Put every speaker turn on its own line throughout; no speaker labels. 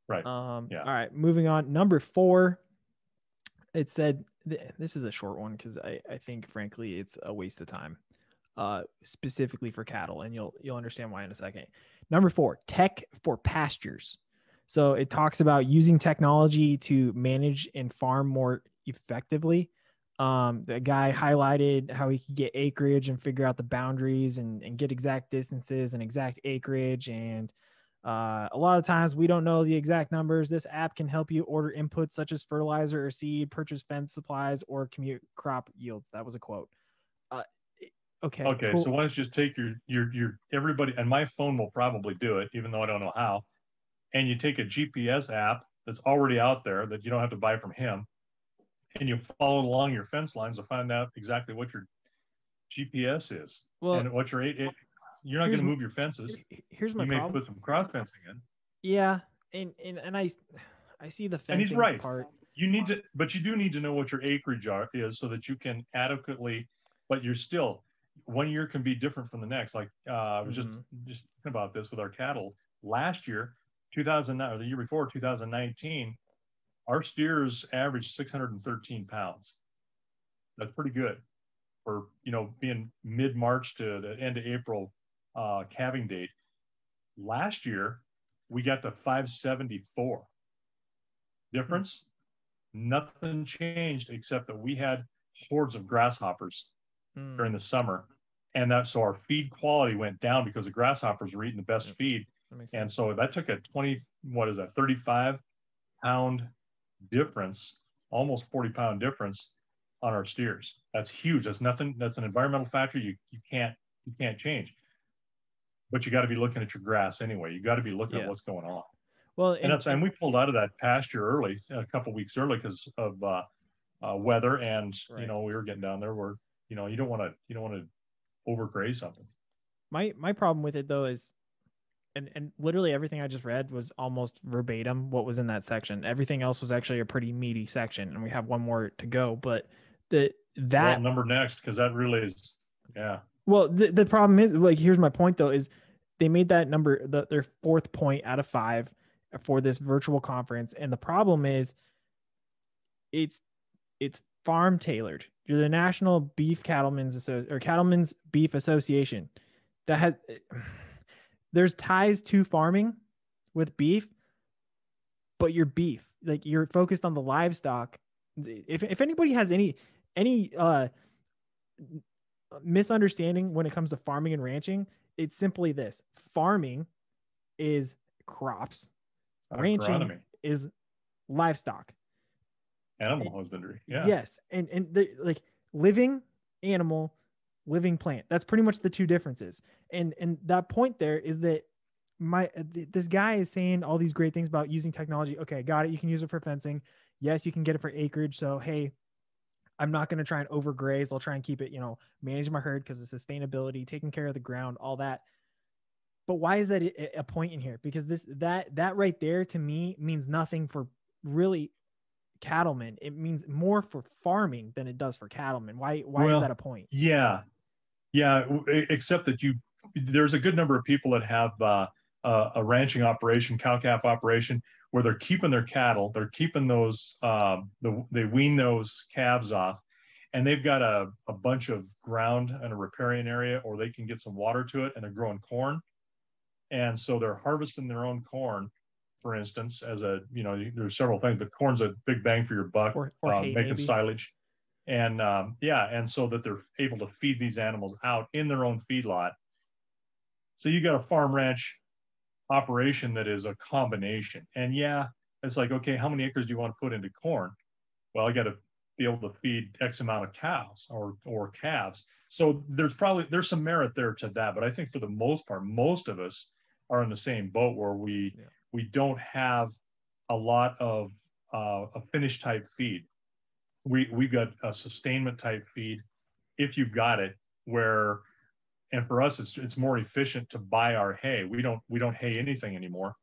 Right. Yeah.
All right, moving on. Number 4, it said this is a short one because I think frankly it's a waste of time. Specifically for cattle, and you'll understand why in a second. Number 4, tech for pastures. So it talks about using technology to manage and farm more effectively. The guy highlighted how he could get acreage and figure out the boundaries and get exact distances and exact acreage. And a lot of times we don't know the exact numbers. This app can help you order inputs such as fertilizer or seed, purchase fence supplies, or commute crop yields. That was a quote. Uh, okay,
Okay. So
cool.
why don't you just take your everybody, and my phone will probably do it, even though I don't know how. And you take a GPS app that's already out there that you don't have to buy from him, and you follow along your fence lines to find out exactly what your GPS is
Well,
and what your you're not going
here's
to move your fences.
here's my
You may
problem.
put some cross fencing in.
Yeah, and I see the
And he's
fencing
right.
part.
You need to, but you do need to know what your acreage is so that you can adequately. But you're still 1 year can be different from the next. Like I was
Mm-hmm.
just thinking about this with our cattle last year, 2009 or the year before 2019. Our steers averaged 613 pounds. That's pretty good for being mid March to the end of April calving date. Last year we got to 574. Difference? Nothing changed except that we had hordes of grasshoppers during
Mm,
the summer, and that so our feed quality went down because the grasshoppers were eating the best
yep,
feed,
that makes
and
sense.
so that took a 20, what is that, 35-pound difference, almost 40-pound difference on our steers. That's huge. That's nothing. That's an environmental factor you can't change. But you got to be looking at your grass anyway. You got to be looking at
Yeah.
what's going on.
Well,
And we pulled out of that pasture early, a couple weeks early because of weather, and
right.
we were getting down there where you don't want to overgraze something.
My problem with it though is and literally everything I just read was almost verbatim what was in that section. Everything else was actually a pretty meaty section, and we have one more to go. But the
Well,
that
number next because that really is, yeah.
well, the problem is like here's my point though is they made that number their fourth point out of five for this virtual conference, and the problem is it's it's farm tailored. You're the National Beef Cattlemen's Beef Association that has there's ties to farming with beef, but you're beef. Like you're focused on the livestock. If anybody has any misunderstanding when it comes to farming and ranching, it's simply this. Farming is crops. Ranching
Agronomy,
is livestock.
animal husbandry, yeah.
Yes, and like living animal, living plant. That's pretty much the two differences. And that point there is that this guy is saying all these great things about using technology. Okay, got it. You can use it for fencing. Yes, you can get it for acreage. So hey, I'm not going to try and overgraze. I'll try and keep it, manage my herd because of sustainability, taking care of the ground, all that. But why is that a point in here? Because that right there to me means nothing for really cattlemen. It means more for farming than it does for cattlemen. Why is that
Well,
a point?
yeah, yeah. Except that there's a good number of people that have a ranching operation, cow calf operation, where they're keeping their cattle, they're keeping those, they wean those calves off, and they've got a bunch of ground and a riparian area, or they can get some water to it, and they're growing corn. And so they're harvesting their own corn, for instance, there's several things, but corn's a big bang for your buck,
Or hay
making
maybe.
silage. And yeah, and so that they're able to feed these animals out in their own feedlot. So you got a farm ranch operation that is a combination. And yeah, it's like, okay, how many acres do you want to put into corn? Well, I got to be able to feed X amount of cows or calves. So there's some merit there to that. But I think for the most part, most of us are in the same boat where we
Yeah.
we don't have a lot of a finished type feed. We've got a sustainment type feed if you've got it, where and for us it's more efficient to buy our hay. We don't hay anything anymore,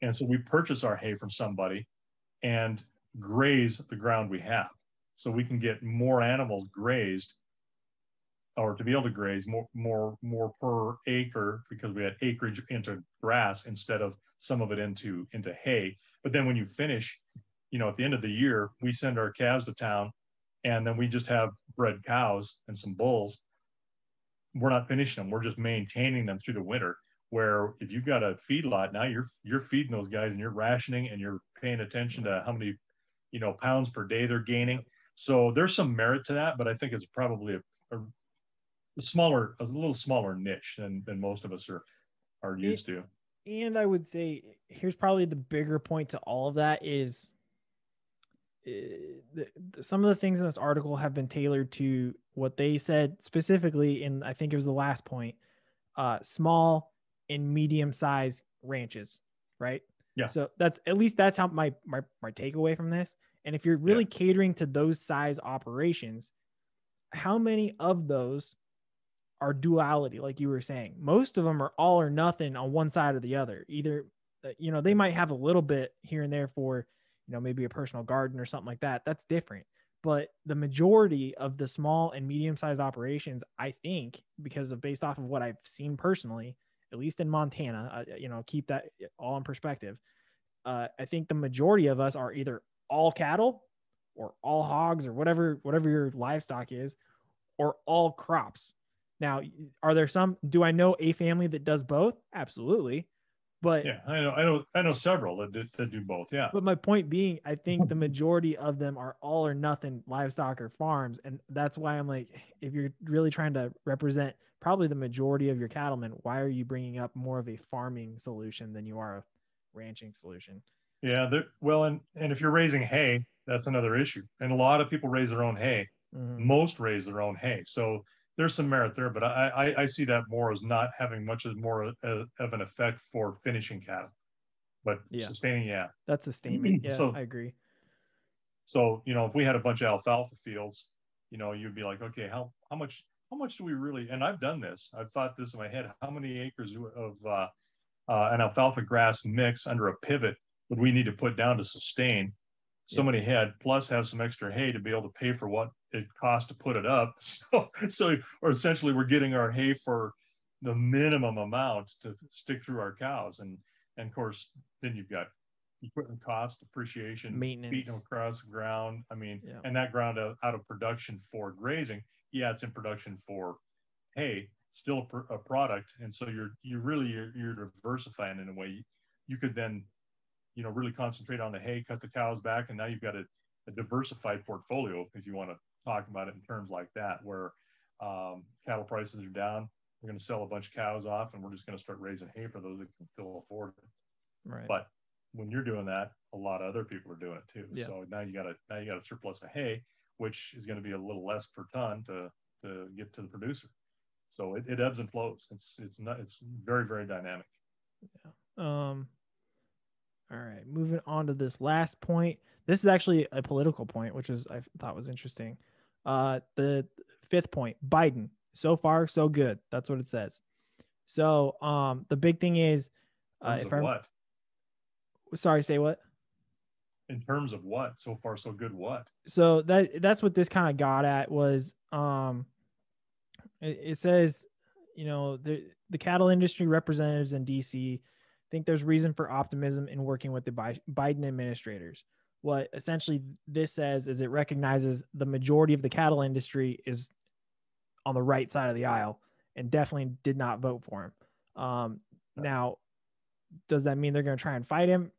and so we purchase our hay from somebody and graze the ground we have, so we can get more animals grazed, or to be able to graze more per acre, because we had acreage into grass instead of some of it into hay. But then when you finish, at the end of the year, we send our calves to town, and then we just have bred cows and some bulls. We're not finishing them. We're just maintaining them through the winter. Where if you've got a feedlot now, you're feeding those guys and you're rationing and you're paying attention to how many, pounds per day they're gaining. So there's some merit to that, but I think it's probably a little smaller niche than most of us are used to.
And I would say here's probably the bigger point to all of that is some of the things in this article have been tailored to what they said specifically in, I think it was the last point, small and medium size ranches, right?
Yeah.
So that's how my takeaway from this. And if you're really catering to those size operations, how many of those are duality? Like you were saying, most of them are all or nothing on one side or the other. Either, they might have a little bit here and there for, maybe a personal garden or something like that. That's different. But the majority of the small and medium-sized operations, I think, based off of what I've seen personally, at least in Montana, keep that all in perspective. I think the majority of us are either all cattle or all hogs or whatever your livestock is, or all crops. Now, are there do I know a family that does both? Absolutely. But
yeah, I know several that do both. Yeah.
But my point being, I think the majority of them are all or nothing livestock or farms. And that's why I'm like, if you're really trying to represent probably the majority of your cattlemen, why are you bringing up more of a farming solution than you are a ranching solution?
Yeah. Well, and if you're raising hay, that's another issue. And a lot of people raise their own hay. Mm-hmm. Most raise their own hay. So there's some merit there, but I see that more as not having much more of an effect for finishing cattle, but sustaining,
that's sustainment. Yeah, so, I agree.
So if we had a bunch of alfalfa fields, you'd be like, okay, how much do we really? And I've done this. I've thought this in my head. How many acres of an alfalfa grass mix under a pivot would we need to put down to sustain so many head, plus have some extra hay to be able to pay for what it costs to put it up. Or essentially we're getting our hay for the minimum amount to stick through our cows. And of course, then you've got equipment cost, depreciation,
maintenance,
beating them across the ground. I mean, and that ground out of production for grazing. Yeah, it's in production for hay, still a product. And so you're diversifying in a way. You could then really concentrate on the hay, cut the cows back, and now you've got a diversified portfolio, if you want to talk about it in terms like that, where cattle prices are down. We're going to sell a bunch of cows off, and we're just going to start raising hay for those that can still afford it.
Right.
But when you're doing that, a lot of other people are doing it too. Yeah. So now you got a surplus of hay, which is going to be a little less per ton to get to the producer. So it ebbs and flows. It's very, very dynamic.
Yeah. All right, moving on to this last point. This is actually a political point, which I thought was interesting. The fifth point, Biden. So far, so good. That's what it says. So the big thing is,
what?
Sorry, say what?
In terms of what? So far, so good. What?
So that's what this kind of got at was. It says, the cattle industry representatives in DC think there's reason for optimism in working with the Biden administrators. What essentially this says is it recognizes the majority of the cattle industry is on the right side of the aisle and definitely did not vote for him. Now, does that mean they're going to try and fight him?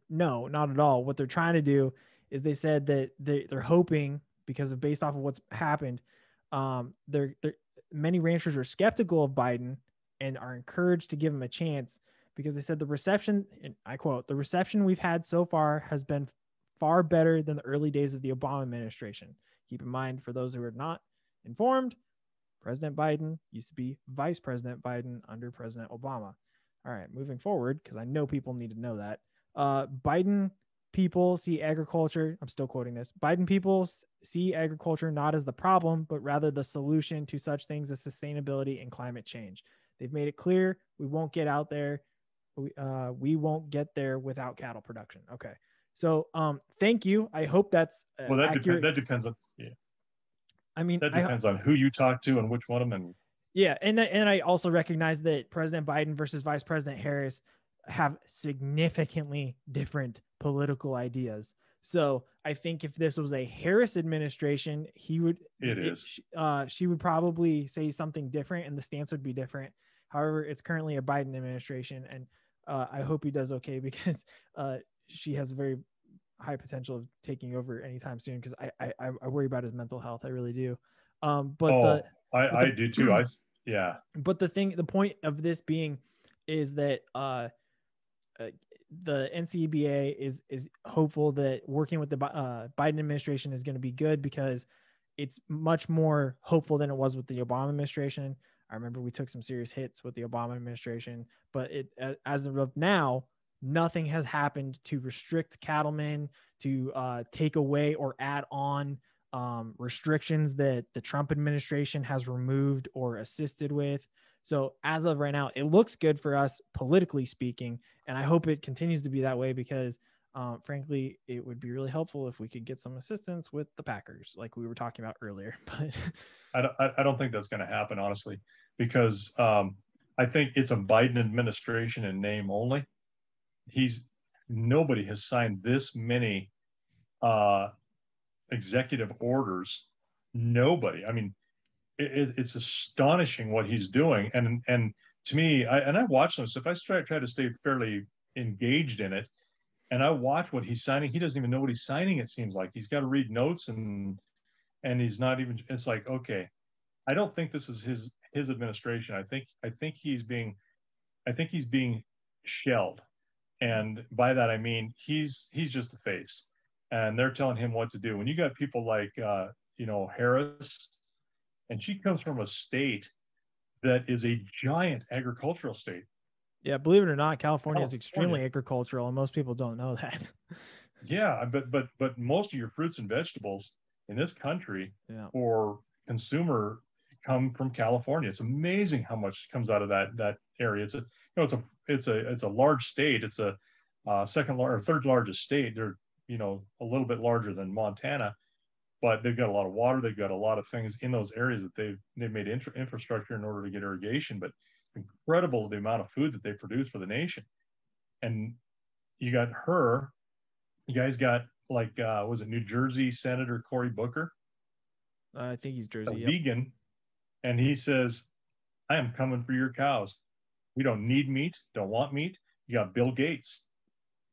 No, not at all. What they're trying to do is they said that they're hoping, because of based off of what's happened, many ranchers are skeptical of Biden and are encouraged to give him a chance, because they said the reception, and I quote, "The reception we've had so far has been far better than the early days of the Obama administration." Keep in mind, for those who are not informed, President Biden used to be Vice President Biden under President Obama. All right, moving forward, because I know people need to know that. Biden people see agriculture, I'm still quoting this, Biden people see agriculture not as the problem, but rather the solution to such things as sustainability and climate change. They've made it clear we won't get out there. We won't get there without cattle production. Okay. So thank you. I hope that's accurate.
That depends on, yeah.
I mean,
that depends on who you talk to and which one of them.
Yeah. And I also recognize that President Biden versus Vice President Harris have significantly different political ideas. So I think if this was a Harris administration, he would, she would probably say something different and the stance would be different. However, it's currently a Biden administration, and I hope he does okay, because she has a very high potential of taking over anytime soon, because I worry about his mental health. I really do.
I do too. Yeah.
But the point of this being is that the NCBA is hopeful that working with the Biden administration is going to be good, because it's much more hopeful than it was with the Obama administration. I remember we took some serious hits with the Obama administration, but as of now, nothing has happened to restrict cattlemen, to take away or add on restrictions that the Trump administration has removed or assisted with. So as of right now, it looks good for us politically speaking, and I hope it continues to be that way, because frankly, it would be really helpful if we could get some assistance with the Packers, like we were talking about earlier. But
I don't think that's going to happen, honestly, because I think it's a Biden administration in name only. Nobody has signed this many executive orders. Nobody. I mean, it's astonishing what he's doing. And to me, I watch them. So if I try to stay fairly engaged in it, and I watch what he's signing, he doesn't even know what he's signing. It seems like he's got to read notes, and he's not even. It's like, okay, I don't think this is his administration. I think he's being shelled, and by that I mean he's just the face, and they're telling him what to do. When you got people like Harris, and she comes from a state that is a giant agricultural state.
Yeah, believe it or not, California is extremely agricultural, and most people don't know that.
Yeah, but most of your fruits and vegetables in this country for consumer come from California. It's amazing how much comes out of that area. It's a large state. It's a third largest state. They're a little bit larger than Montana, but they've got a lot of water. They've got a lot of things in those areas that they've made infrastructure in order to get irrigation. But it's incredible the amount of food that they produce for the nation. And you got her. You guys got was it New Jersey Senator Cory Booker?
I think he's Jersey.
Vegan, and he says, "I am coming for your cows. We don't need meat. Don't want meat." You got Bill Gates.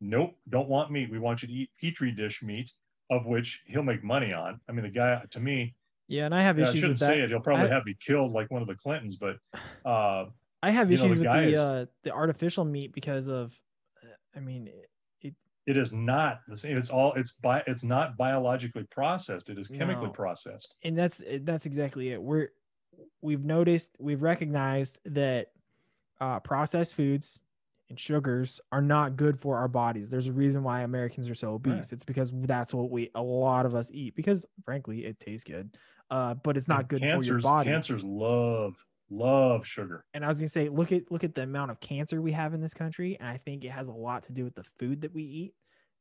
Nope, don't want meat. We want you to eat petri dish meat, of which he'll make money on. I mean, the guy, to me,
and I have issues. I shouldn't
say it. He'll probably have me killed like one of the Clintons, but
I have issues with the artificial meat because of, I mean,
it is not the same. It's not biologically processed. It is chemically processed.
And that's exactly it. We've recognized that processed foods and sugars are not good for our bodies. There's a reason why Americans are so obese. Right. It's because that's what a lot of us eat, because frankly, it tastes good. But it's not good for your body.
Cancers love sugar.
And I was going to say, look at the amount of cancer we have in this country. And I think it has a lot to do with the food that we eat,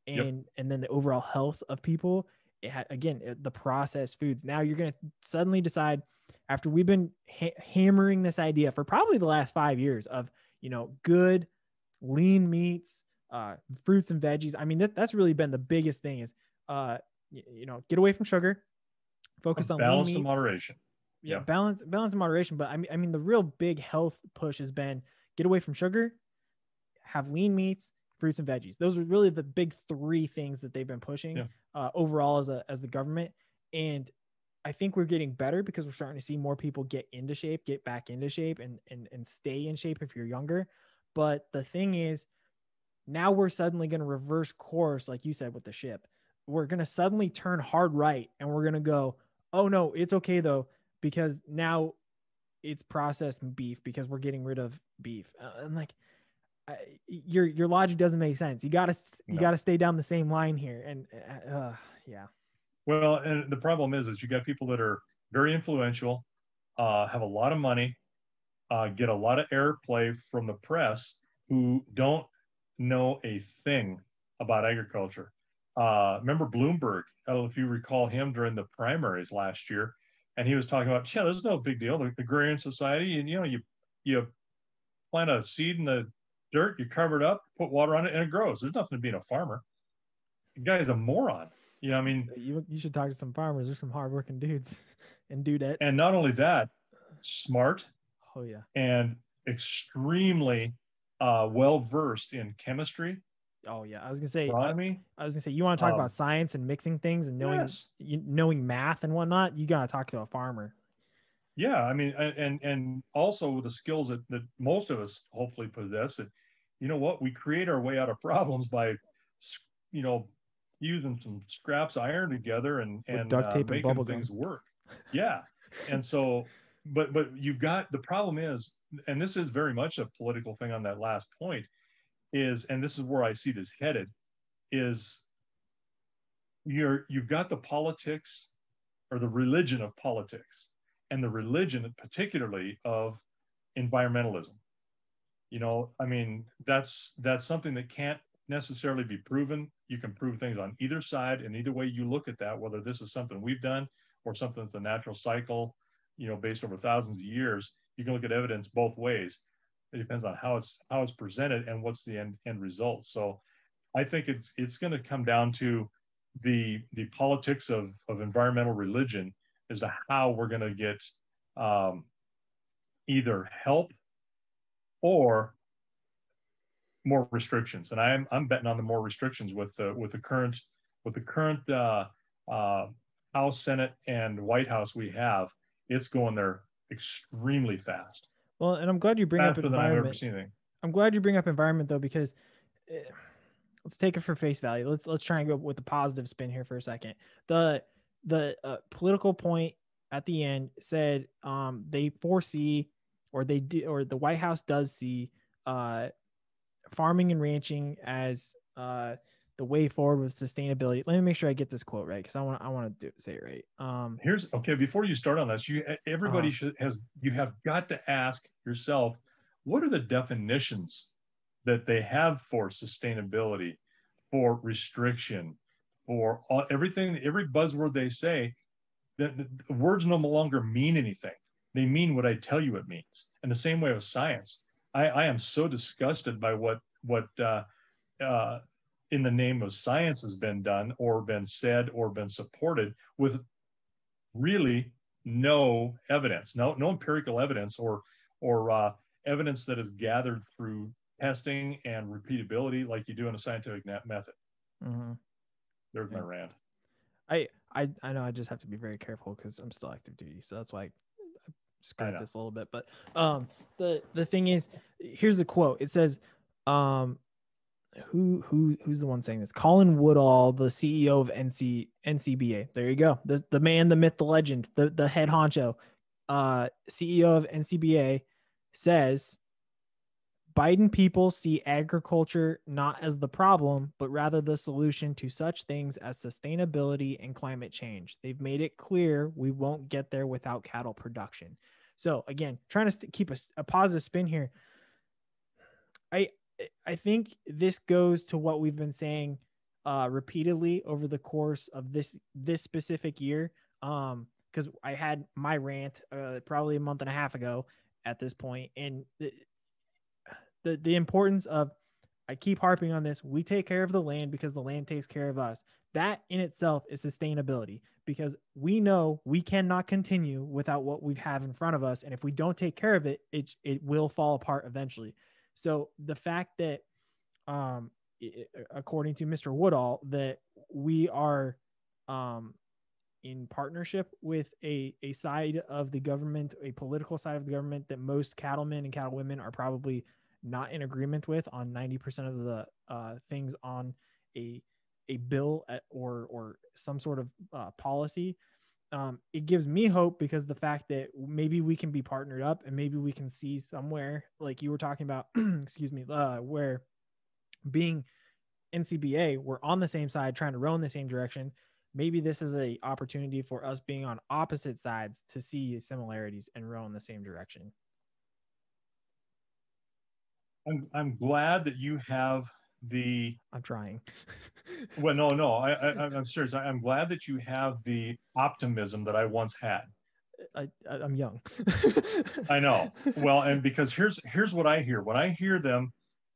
and then the overall health of people. The processed foods. Now you're going to suddenly decide, after we've been hammering this idea for probably the last 5 years of, good lean meats, fruits and veggies. I mean, that's really been the biggest thing is, get away from sugar, focus on
balance
lean meats.
And moderation.
Yeah, balance and moderation. But I mean, the real big health push has been get away from sugar, have lean meats, fruits and veggies. Those are really the big three things that they've been pushing overall as the government. And I think we're getting better because we're starting to see more people get back into shape and stay in shape if you're younger. But the thing is, now we're suddenly going to reverse course, like you said, with the ship. We're going to suddenly turn hard right, and we're going to go, oh no, it's okay though, because now it's processed beef because we're getting rid of beef. And your logic doesn't make sense. You gotta stay down the same line here. And yeah.
Well, and the problem is you got people that are very influential, have a lot of money, get a lot of airplay from the press, who don't know a thing about agriculture. Remember Bloomberg? I don't know if you recall him during the primaries last year, and he was talking about, there's no big deal. The agrarian society, and you plant a seed in the dirt, you cover it up, put water on it, and it grows. There's nothing to being a farmer. The guy's a moron. You know, I mean,
you should talk to some farmers. There's some hardworking dudes and dudettes.
and not only that, smart.
Oh yeah.
And extremely well versed in chemistry.
Oh yeah. I was gonna say.
Agronomy.
I was gonna say you want to talk about science and mixing things and knowing
yes.
knowing math and whatnot. You gotta talk to a farmer.
Yeah, I mean, and also the skills that most of us hopefully possess. That, you know what, we create our way out of problems by, you know, using some scraps of iron together and
duct tape and
making things work. Yeah, and so, but you've got, the problem is, and this is very much a political thing on that last point, is, and this is where I see this headed, is you've got the politics or the religion of politics, and the religion particularly of environmentalism. You know, I mean, that's something that can't necessarily be proven. You can prove things on either side, and either way you look at that, whether this is something we've done or something that's a natural cycle, you know, based over thousands of years, you can look at evidence both ways. It depends on how it's presented and what's the end result. So I think it's going to come down to the politics of environmental religion as to how we're going to get either help or more restrictions. And I'm betting on the more restrictions with the current House, Senate, and White House we have. It's going there extremely fast.
Well, and I'm glad you bring up environment. I'm glad you bring up environment though, because let's take it for face value. Let's try and go with the positive spin here for a second. The political point at the end said they foresee, or they do, or the White House does see farming and ranching as the way forward with sustainability. Let me make sure I get this quote right, because I want to say it right.
Here's okay. Before you start on this, everybody you have got to ask yourself, what are the definitions that they have for sustainability, for restriction, for everything, every buzzword they say. The words no longer mean anything. They mean what I tell you it means. And the same way with science. I am so disgusted by what in the name of science has been done or been said or been supported with really no evidence, no empirical evidence or evidence that is gathered through testing and repeatability like you do in a scientific method.
Mm-hmm.
There's my rant.
I know I just have to be very careful because I'm still active duty, so that's why I screwed this a little bit. But the thing is, here's the quote. It says, who's the one saying this? Colin Woodall, the CEO of NCBA. There you go. The man, the myth, the legend, the head honcho, CEO of NCBA says, Biden people see agriculture not as the problem, but rather the solution to such things as sustainability and climate change. They've made it clear we won't get there without cattle production. So again, trying to keep a positive spin here. I think this goes to what we've been saying repeatedly over the course of this specific year. Because I had my rant probably a month and a half ago at this point, and the importance of, I keep harping on this, we take care of the land because the land takes care of us. That in itself is sustainability, because we know we cannot continue without what we have in front of us. And if we don't take care of it, it will fall apart eventually. So the fact that, according to Mr. Woodall, that we are in partnership with a side of the government, a political side of the government that most cattlemen and cattlewomen are probably not in agreement with on 90% of the things on a bill or some sort of policy. It gives me hope, because the fact that maybe we can be partnered up and maybe we can see somewhere like you were talking about, excuse me, where being NCBA, we're on the same side trying to row in the same direction. Maybe this is a opportunity for us being on opposite sides to see similarities and row in the same direction.
I'm glad that you have the.
I'm trying.
Well, no, I'm serious. I'm glad that you have the optimism that I once had.
I'm young.
I know. Well, and because here's what I hear when I hear them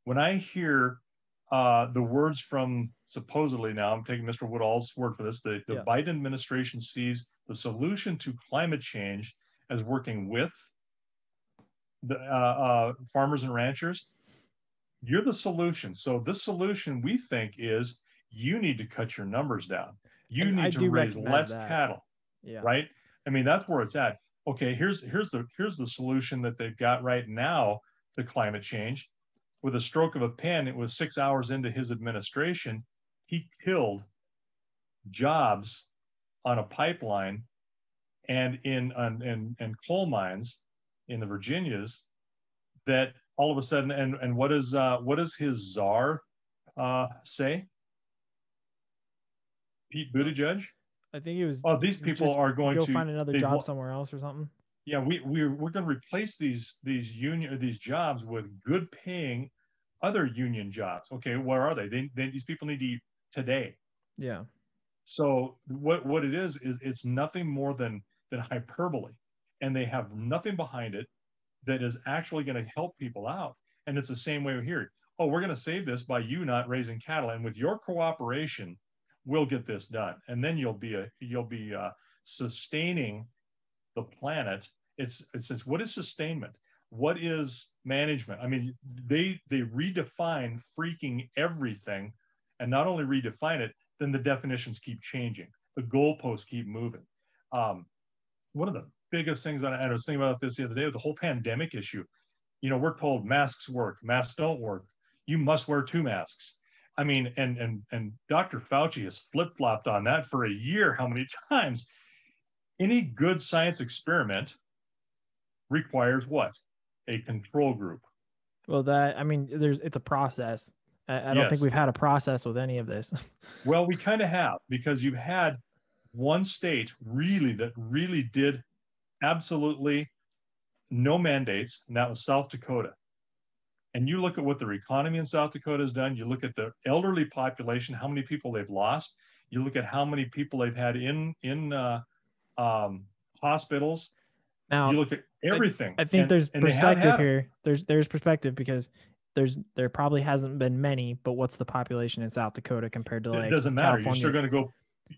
when I hear the words from supposedly, now I'm taking Mr. Woodall's word for this, the Biden administration sees the solution to climate change as working with the farmers and ranchers. You're the solution. So this solution, we think, is you need to cut your numbers down. You need to raise less cattle, right? I mean, that's where it's at. Okay, here's the solution that they've got right now to climate change. With a stroke of a pen, it was 6 hours into his administration, he killed jobs on a pipeline and in coal mines in the Virginias that all of a sudden, and what does his czar say? Pete Buttigieg?
I think it was.
Oh, these people are going
to
go
find another job somewhere else or something.
Yeah, we're going to replace these jobs with good paying other union jobs. Okay, where are they? These people need to eat today.
Yeah.
So what it is it's nothing more than hyperbole, and they have nothing behind it that is actually going to help people out. And it's the same way here. Oh, we're going to save this by you not raising cattle, and with your cooperation, we'll get this done. And then you'll be sustaining the planet. It's what is sustainment? What is management? I mean, they redefine freaking everything, and not only redefine it, then the definitions keep changing. The goalposts keep moving. One of the biggest things, and I was thinking about this the other day with the whole pandemic issue. You know, we're told masks work, masks don't work. You must wear 2 masks. I mean, and Dr. Fauci has flip-flopped on that for a year. How many times? Any good science experiment requires what? A control group.
Well, it's a process. I don't think we've had a process with any of this.
Well, we kind of have, because you've had one state that really did absolutely no mandates, and that was South Dakota. And you look at what their economy in South Dakota has done. You look at the elderly population, how many people they've lost. You look at how many people they've had in hospitals. Now, you look at everything.
I think there's perspective here. There's perspective, because there probably hasn't been many, but what's the population in South Dakota compared to, like,
it doesn't matter.
California?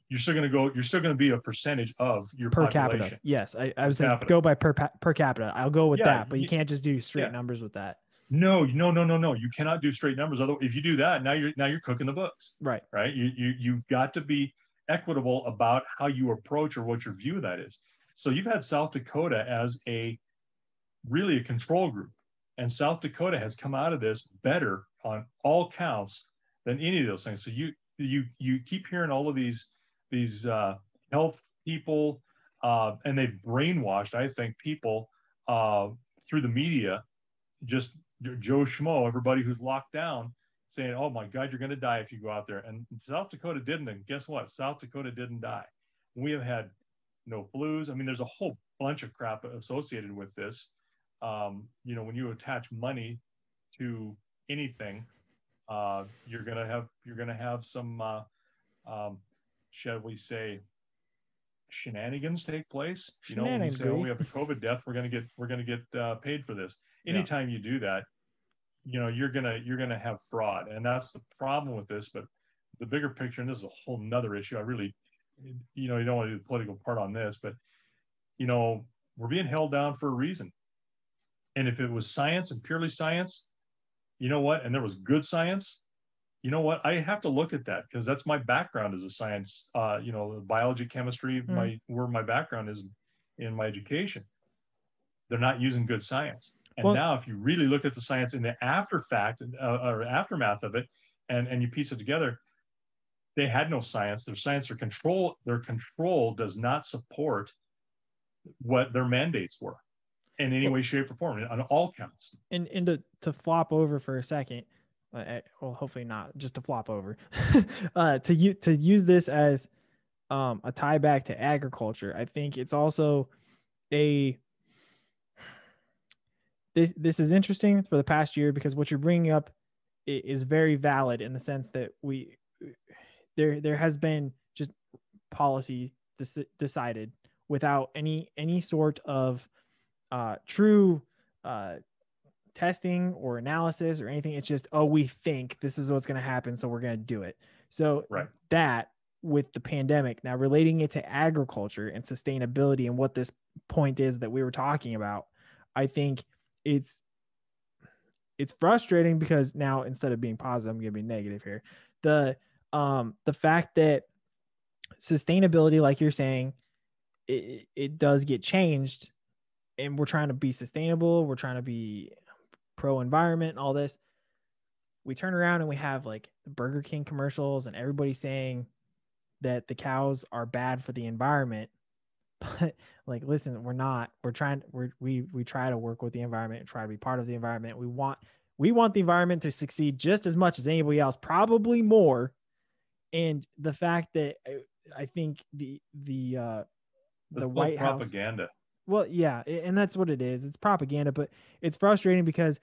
You're still going to be a percentage of your
per
population.
Capita. Yes, I would say go by per capita. I'll go with that, but you can't just do straight numbers with that.
No. You cannot do straight numbers. Although if you do that, now you're cooking the books.
Right.
You've got to be equitable about how you approach or what your view of that is. So you've had South Dakota as really a control group, and South Dakota has come out of this better on all counts than any of those things. So you keep hearing all of these health people, and they've brainwashed, I think, people through the media, just Joe Schmo, everybody who's locked down, saying, oh my God, you're going to die if you go out there. And South Dakota didn't. And guess what? South Dakota didn't die. We have had no flus. I mean, there's a whole bunch of crap associated with this. When you attach money to anything, you're going to have some, shall we say, shenanigans take place. When you say, oh, we have a COVID death, we're going to get paid for this. Anytime you do that, you're gonna have fraud, and that's the problem with this. But the bigger picture, and this is a whole nother issue. I really, you don't want to do the political part on this, but we're being held down for a reason. And if it was science and purely science, you know what? And there was good science, you know what? I have to look at that, because that's my background as a science. Biology, chemistry, where my background is in my education. They're not using good science. And now, if you really look at the science in the aftermath of it, and you piece it together, they had no science. Their science, their control does not support what their mandates were in any way, shape, or form on all counts.
And to flop over for a second, well, hopefully not, just to flop over, to use this as a tie back to agriculture. I think it's also this is interesting for the past year, because what you're bringing up is very valid in the sense that there has been just policy decided without any sort of true testing or analysis or anything. It's just, oh, we think this is what's going to happen, so we're going to do it. So
Right.
that with the pandemic, now relating it to agriculture and sustainability and what this point is that we were talking about, I think it's frustrating because now instead of being positive, I'm going to be negative here. The fact that sustainability, like you're saying, it does get changed, and we're trying to be sustainable. We're trying to be pro environment and all this. We turn around and we have like the Burger King commercials and everybody saying that the cows are bad for the environment. But like, listen, we're not. We try to work with the environment and try to be part of the environment. We want the environment to succeed just as much as anybody else, probably more. And the fact that I think the White House
propaganda.
Well, yeah, and that's what it is. It's propaganda, but it's frustrating because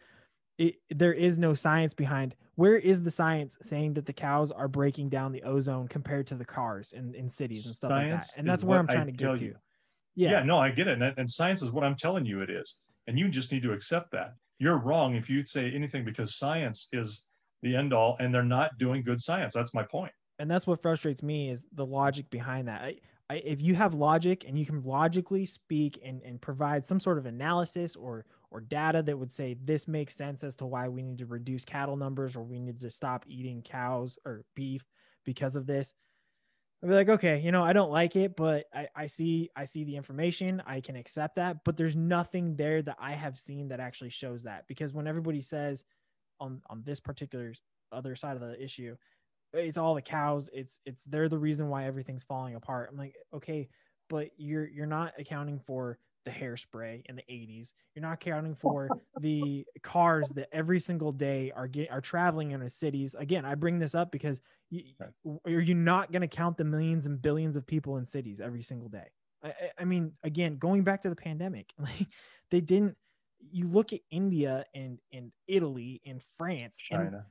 there is no science behind. Where is the science saying that the cows are breaking down the ozone compared to the cars in cities and stuff like that? And that's where I'm trying to get to.
Yeah, no, I get it. And science is what I'm telling you it is. And you just need to accept that. You're wrong if you say anything because science is the end all and they're not doing good science. That's my point.
And that's what frustrates me is the logic behind that. If you have logic and you can logically speak and provide some sort of analysis or data that would say this makes sense as to why we need to reduce cattle numbers or we need to stop eating cows or beef because of this, I'd be like, okay, I don't like it, but I see the information. I can accept that, but there's nothing there that I have seen that actually shows that. Because when everybody says on this particular other side of the issue, it's all the cows, it's they're the reason why everything's falling apart. I'm like, okay, but you're not accounting for the hairspray in the 80s. You're not accounting for the cars that every single day are traveling in our cities. Again, I bring this up because are you not going to count the millions and billions of people in cities every single day? I mean, again, going back to the pandemic, like they didn't. You look at India and Italy and France,
China.
And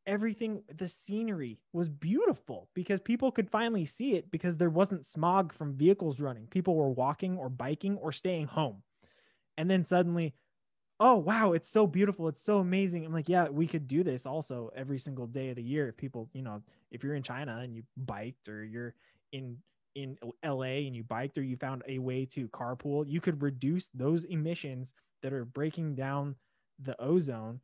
everything, the scenery was beautiful because people could finally see it because there wasn't smog from vehicles running. People were walking or biking or staying home. And then suddenly, oh, wow, it's so beautiful. It's so amazing. I'm like, yeah, we could do this also every single day of the year. If people, if you're in China and you biked or you're in LA and you biked or you found a way to carpool, you could reduce those emissions that are breaking down the ozone.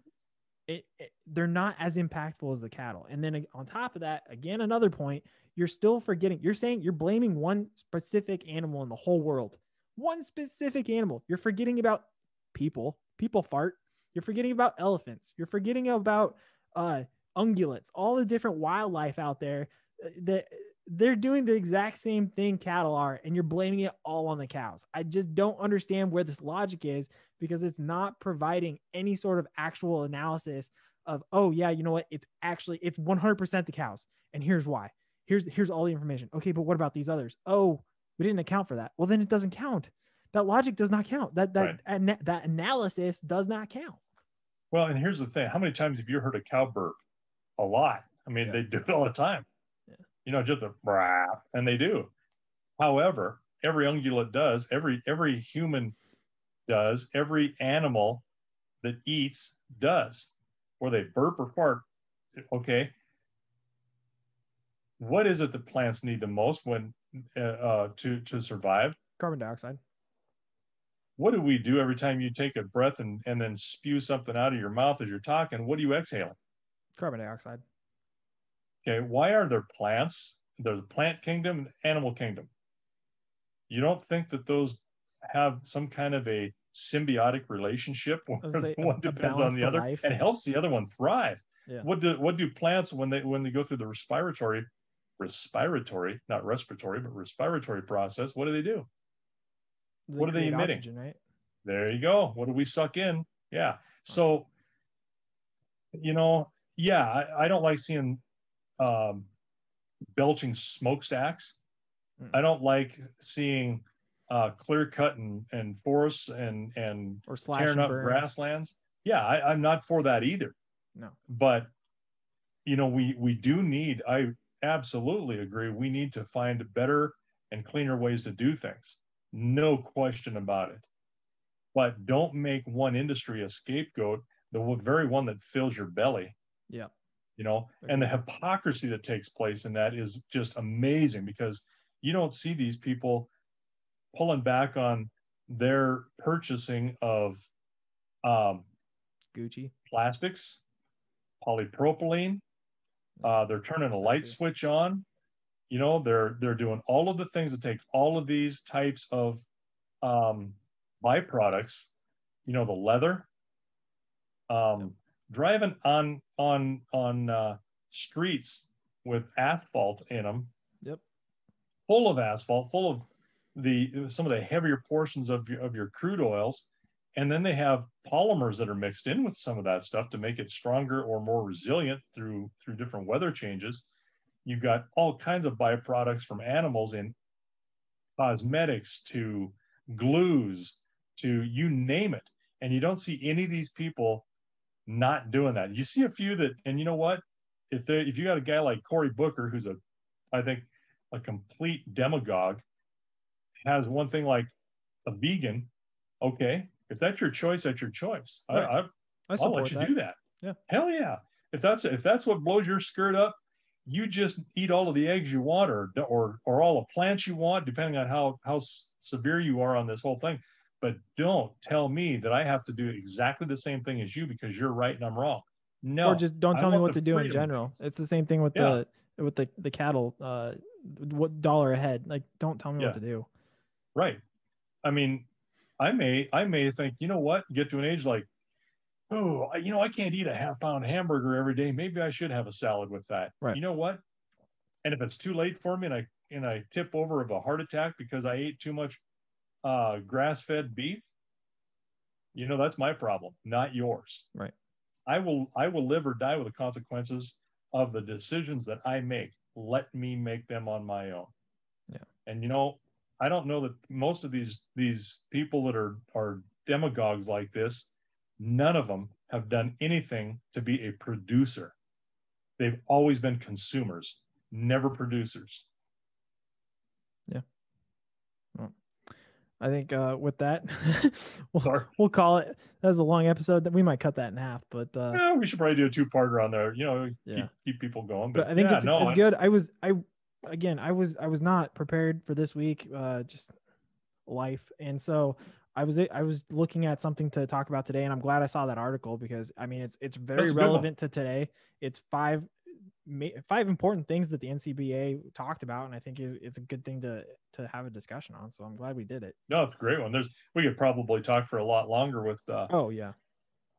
They're not as impactful as the cattle. And then on top of that, again, another point, you're still forgetting, you're saying you're blaming one specific animal in the whole world, one specific animal. You're forgetting about people fart. You're forgetting about elephants. You're forgetting about ungulates, all the different wildlife out there that they're doing the exact same thing cattle are, and you're blaming it all on the cows. I just don't understand where this logic is because it's not providing any sort of actual analysis of, oh yeah, you know what? It's 100% the cows. And here's why. Here's all the information. Okay, but what about these others? Oh, we didn't account for that. Well, then it doesn't count. That logic does not count. That analysis does not count.
Well, and here's the thing. How many times have you heard a cow burp? A lot. I mean, They do it all the time. Yeah. Just a brah, and they do. However, every ungulate does, every human does, every animal that eats does, or they burp or fart. Okay. What is it that plants need the most when to survive?
Carbon dioxide.
What do we do every time you take a breath and then spew something out of your mouth as you're talking? What are you exhaling?
Carbon dioxide.
Okay, why are there plants? There's the plant kingdom and animal kingdom. You don't think that those have some kind of a symbiotic relationship where one depends on the other and helps the other one thrive? Yeah. What do plants when they go through the respiratory, not respiratory, but respiratory process, what do? What are they emitting?
Oxygen, right?
There you go. What do we suck in? Yeah. So, I don't like seeing belching smokestacks. I don't like seeing clear cut and forests and
or
tearing up grasslands. Yeah, I'm not for that either.
No.
But we do need, I absolutely agree, we need to find better and cleaner ways to do things. No question about it. But don't make one industry a scapegoat the very one that fills your belly.
Yeah.
You know, and the hypocrisy that takes place in that is just amazing, because you don't see these people pulling back on their purchasing of
Gucci
plastics, polypropylene. They're turning a light switch on. You know, they're doing all of the things that take all of these types of byproducts. You know, the leather. Driving on streets with asphalt in them.
Yep.
Full of asphalt, full of some of the heavier portions of your crude oils, and then they have polymers that are mixed in with some of that stuff to make it stronger or more resilient through different weather changes. You've got all kinds of byproducts from animals in cosmetics to glues to you name it, and you don't see any of these people not doing that. You see a few that, and you know what? If you got a guy like Cory Booker, who's I think a complete demagogue, has one thing like a vegan. Okay, if that's your choice, that's your choice.
Right.
I'll let you do that.
Yeah.
Hell yeah. If that's what blows your skirt up, you just eat all of the eggs you want, or all the plants you want, depending on how severe you are on this whole thing. But don't tell me that I have to do exactly the same thing as you because you're right and I'm wrong. No.
Or just don't tell me what to do in general. It's the same thing with the cattle, what dollar a head. Like, don't tell me what to do.
Right. I mean, I may think, you know what, get to an age like, oh, you know, I can't eat a half-pound hamburger every day. Maybe I should have a salad with that.
Right.
You know what? And if it's too late for me and I tip over of a heart attack because I ate too much grass-fed beef, you know, that's my problem, not yours.
Right.
I will live or die with the consequences of the decisions that I make. Let me make them on my own.
Yeah.
And you know, I don't know that most of these people that are demagogues like this, none of them have done anything to be a producer. They've always been consumers, never producers.
Yeah. Well, I think with that, we'll call it. That was a long episode. That we might cut that in half, but
yeah, we should probably do a 2-parter on there. You know, keep people going. But
I think it's good. I was not prepared for this week. Just life, and so I was looking at something to talk about today, and I'm glad I saw that article because I mean it's very relevant to today. It's five important things that the NCBA talked about, and I think it's a good thing to have a discussion on. So I'm glad we did it.
No, it's a great one. We could probably talk for a lot longer with
oh yeah,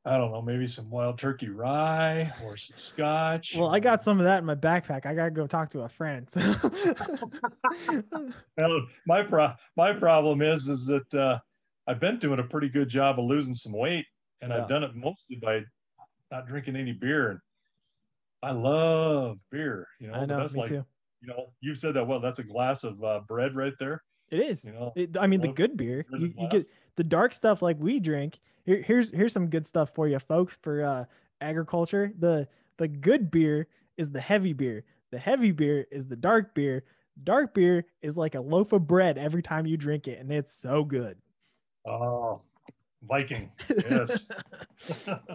I don't know, maybe some wild turkey rye or some scotch.
Well, I got some of that in my backpack. I gotta go talk to a friend.
Well, my problem is that I've been doing a pretty good job of losing some weight, and I've done it mostly by not drinking any beer. And I love beer, you know.
I know,
that's
me too.
You know, you said that well. That's a glass of bread right there.
It is.
You know,
I mean, the good beer. You get the dark stuff like we drink. Here's some good stuff for you, folks. For agriculture, the good beer is the heavy beer. The heavy beer is the dark beer. Dark beer is like a loaf of bread every time you drink it, and it's so good.
Oh, Viking, yes.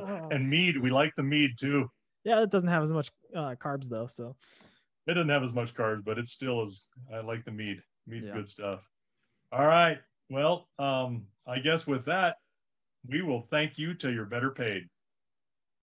And mead, we like the mead too.
Yeah, it doesn't have as much carbs though, so
it doesn't have as much carbs, but it still is. I like the mead. Mead's good stuff. All right. Well, I guess with that, we will thank you till you're better paid.